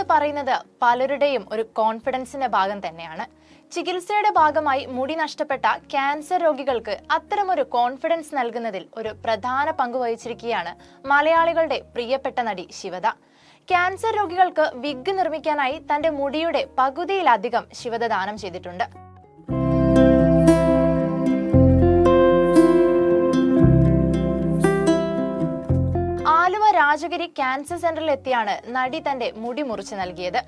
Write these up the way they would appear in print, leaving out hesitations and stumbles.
എന്ന് പറയുന്നത് പലരുടെയും ഒരു കോൺഫിഡൻസിന്റെ ഭാഗം തന്നെയാണ്. ചികിത്സയുടെ ഭാഗമായി മുടി നഷ്ടപ്പെട്ട ക്യാൻസർ രോഗികൾക്ക് അത്തരമൊരു കോൺഫിഡൻസ് നൽകുന്നതിൽ ഒരു പ്രധാന പങ്ക് വഹിച്ചിരിക്കുകയാണ് മലയാളികളുടെ പ്രിയപ്പെട്ട നടി ശിവദ. ക്യാൻസർ രോഗികൾക്ക് വിഗ് നിർമ്മിക്കാനായി തന്റെ മുടിയുടെ പകുതിയിലധികം ശിവദ ദാനം ചെയ്തിട്ടുണ്ട്. രാജഗിരി ക്യാൻസർ സെന്ററിൽ എത്തിയാണ് നടി തന്റെ മുടി മുറിച്ച് നൽകിയത്.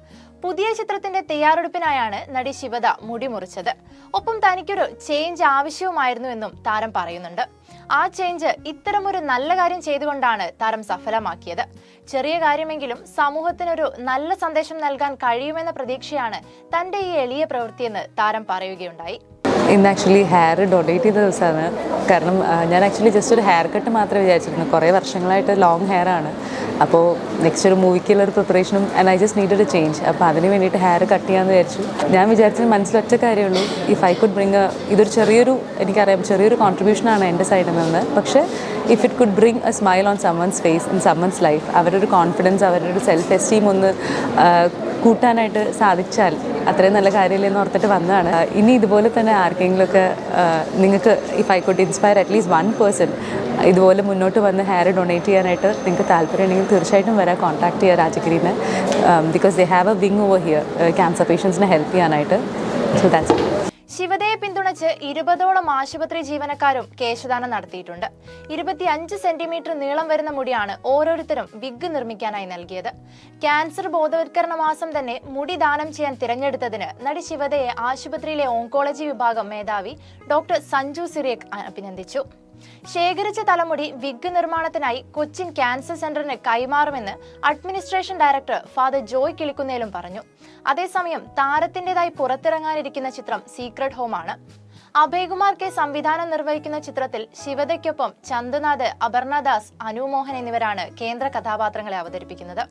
പുതിയ ചിത്രത്തിന്റെ തയ്യാറെടുപ്പിനായാണ് നടി ശിവദ മുടി മുറിച്ചത്. ഒപ്പം തനിക്കൊരു ചേഞ്ച് ആവശ്യവുമായിരുന്നു എന്നും താരം പറയുന്നുണ്ട്. ആ ചേഞ്ച് ഇത്തരമൊരു നല്ല കാര്യം ചെയ്തുകൊണ്ടാണ് താരം സഫലമാക്കിയത്. ചെറിയ കാര്യമെങ്കിലും സമൂഹത്തിനൊരു നല്ല സന്ദേശം നൽകാൻ കഴിയുമെന്ന പ്രതീക്ഷയാണ് തന്റെ ഈ എളിയ പ്രവൃത്തിയെന്ന് താരം പറയുകയുണ്ടായി. ഇന്ന് ആക്ച്വലി ഹെയർ ഡൊണേറ്റ് ചെയ്ത ദിവസമാണ്. കാരണം ഞാൻ ആക്ച്വലി ജസ്റ്റ് ഒരു ഹെയർ കട്ട് മാത്രമേ വിചാരിച്ചിരുന്നു. കുറേ വർഷങ്ങളായിട്ട് ലോങ് ഹെയർ ആണ്. അപ്പോൾ നെക്സ്റ്റ് ഒരു മൂവിക്കുള്ളൊരു പ്രിപ്പറേഷനും and I just needed a change. അപ്പോൾ അതിന് വേണ്ടിയിട്ട് ഹെയർ കട്ട് ചെയ്യാമെന്ന് വിചാരിച്ചു. ഞാൻ വിചാരിച്ചത് മനസ്സിലൊറ്റ കാര്യമുള്ളൂ, ഇഫ് ഐ കുഡ് ബ്രിങ് ഇതൊരു എനിക്കറിയാം ചെറിയൊരു കോൺട്രിബ്യൂഷനാണ് എൻ്റെ സൈഡിൽ നിന്ന്. പക്ഷേ if it could bring a smile on someone's face in someone's life, അവരൊരു കോൺഫിഡൻസ്, അവരുടെ ഒരു സെൽഫ് എസ്റ്റീം ഒന്ന് കൂട്ടാനായിട്ട് സാധിച്ചാൽ അത്രയും നല്ല കാര്യമില്ലെന്ന് ഓർത്തിട്ട് വന്നതാണ്. ഇനി ഇതുപോലെ തന്നെ ആർക്കെങ്കിലുമൊക്കെ നിങ്ങൾക്ക് if I could inspire at least 1 person ഇതുപോലെ മുന്നോട്ട് വന്ന് ഹെയർ ഡൊണേറ്റ് ചെയ്യാനായിട്ട് നിങ്ങൾക്ക് താല്പര്യമുണ്ടെങ്കിൽ തീർച്ചയായിട്ടും വരാൻ കോൺടാക്ട് ചെയ്യുക രാജഗിരിനെ. Because they have a wing over here cancer പേഷ്യൻസിനെ ഹെൽപ്പ് ചെയ്യാനായിട്ട്. So that's it. ശിവദയെ പിന്തുണച്ച് 20ഓളം ആശുപത്രി ജീവനക്കാരും കേശദാനം നടത്തിയിട്ടുണ്ട്. 25 സെന്റിമീറ്റർ നീളം വരുന്ന മുടിയാണ് ഓരോരുത്തരും വിഗ് നിർമ്മിക്കാനായി നൽകിയത്. ക്യാൻസർ ബോധവൽക്കരണ മാസം തന്നെ മുടി ദാനം ചെയ്യാൻ തിരഞ്ഞെടുത്തതിന് നടി ശിവദയെ ആശുപത്രിയിലെ ഓങ്കോളജി വിഭാഗം മേധാവി ഡോക്ടർ സഞ്ജു സിറിയക് അഭിനന്ദിച്ചു. ശേഖരിച്ച തലമുടി വിഗ് നിർമ്മാണത്തിനായി കൊച്ചിൻ ക്യാൻസർ സെന്ററിന് കൈമാറുമെന്ന് അഡ്മിനിസ്ട്രേഷൻ ഡയറക്ടർ ഫാദർ ജോയ് കിളിക്കുന്നേലും പറഞ്ഞു. അതേസമയം താരത്തിന്റേതായി പുറത്തിറങ്ങാനിരിക്കുന്ന ചിത്രം സീക്രട്ട് ഹോം ആണ്. അഭയ്കുമാർ കെ സംവിധാനം നിർവഹിക്കുന്ന ചിത്രത്തിൽ ശിവദയ്ക്കൊപ്പം ചന്ദനാഥ്, അപർണദാസ്, അനു മോഹൻ എന്നിവരാണ് കേന്ദ്ര കഥാപാത്രങ്ങളെ അവതരിപ്പിക്കുന്നത്.